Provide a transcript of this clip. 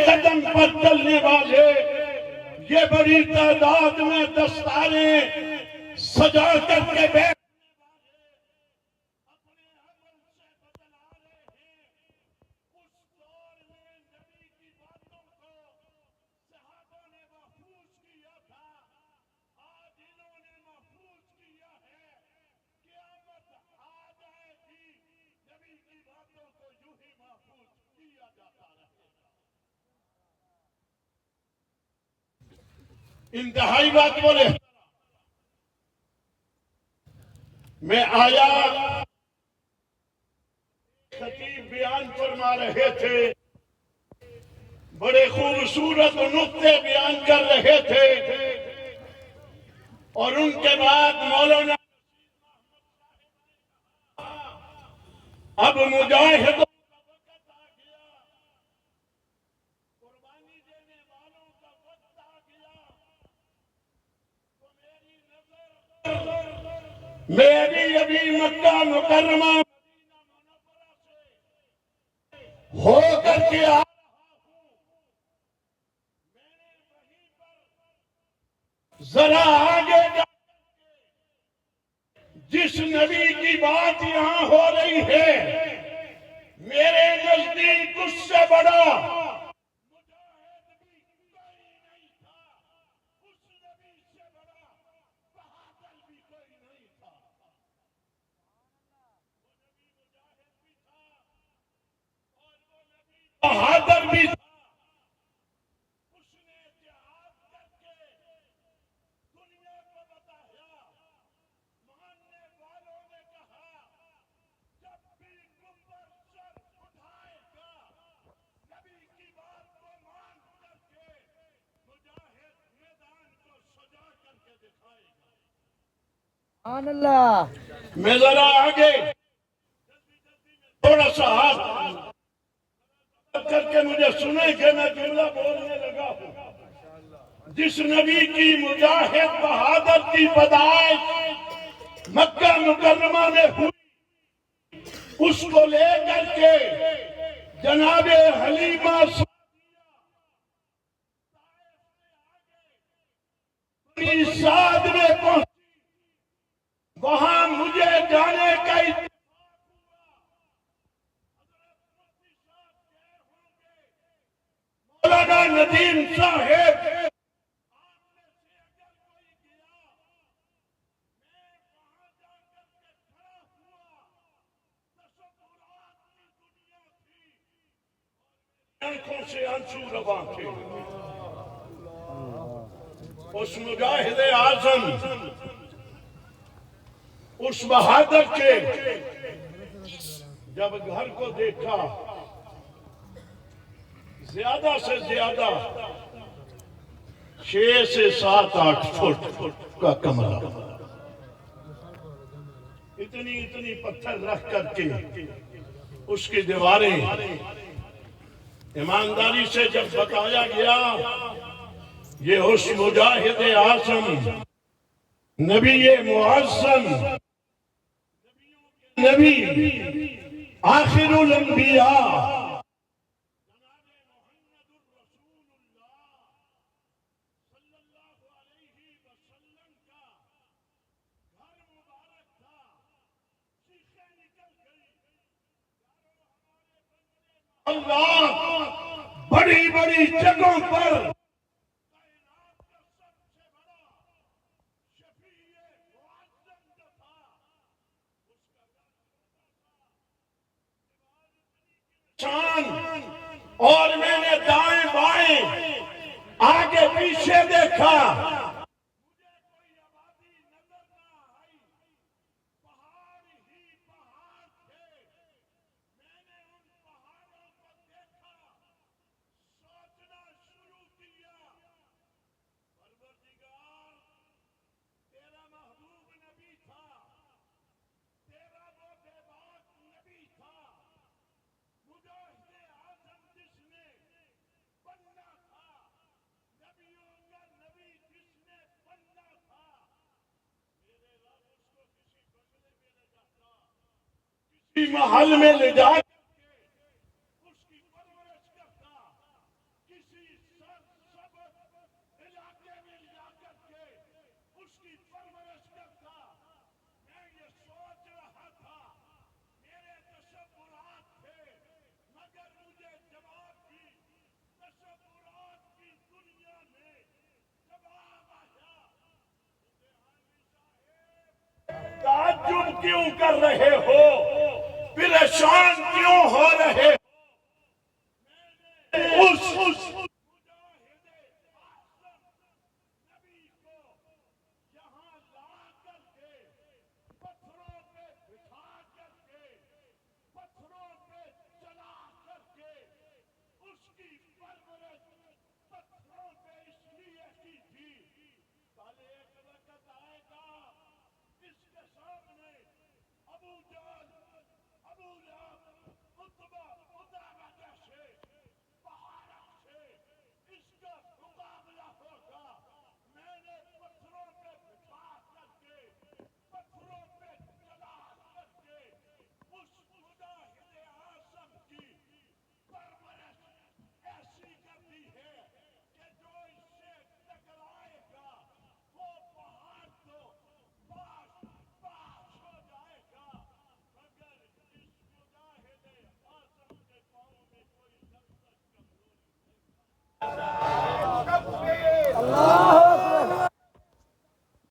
قدم پر چلنے والے یہ بڑی تعداد میں دستاریں سجا کر کے بیٹھ انتہائی بات بولے میں آیا خطیب بیان فرما رہے تھے بڑے خوبصورت نکتے بیان کر رہے تھے اور ان کے بعد مولانا اب مجاہد میری ابھی مکہ مکرمہ ہو کر کے ذرا آگے جا جس نبی کی بات یہاں ہو رہی ہے میرے نزدیک اس سے بڑا بہادر بھی تھا اس نے جہاد کر کے دنیا کو بتایا ماننے والوں نے کہا جب بھی گنبر سر اٹھائے گا نبی کی بات کو مان کر کے مجاہد میدان کو سجا کر کے دکھائے گا سبحان اللہ میں ذرا آگے تھوڑا سا ہاتھ کر کے مجھے سنے کہ میں جملہ بولنے لگا ہوں جس نبی کی مجاہد بہادر کی پیدائش مکہ مکرمہ میں ہوئی اس کو لے کر کے جناب حلیمہ سعد میں پہنچی وہاں مجھے جانے کا مولانا ندیم صاحب آنکھوں سے آنسو رواں تھے اس مجاہد اعظم اس بہادر کے جب گھر کو دیکھا زیادہ سے زیادہ 6 سے 7-8 فٹ کا کمرہ اتنی پتھر رکھ کر کے اس کی دیواریں ایمانداری سے جب بتایا گیا یہ اس مجاہد اعظم نبی معظم نبی آخر الانبیاء اللہ بڑی بڑی جگہوں پر اور میں نے دائیں بائیں آگے پیچھے دیکھا محل میں لے جا اس کی پرورش کرتا کی پرورش کرتا. میں یہ سوچ رہا تھا, میرے تصورات تھے, مگر مجھے جواب بھی تصورات کی دنیا میں جواب آیا. تعجب کیوں کر رہے ہو, پریشان کیوں ہو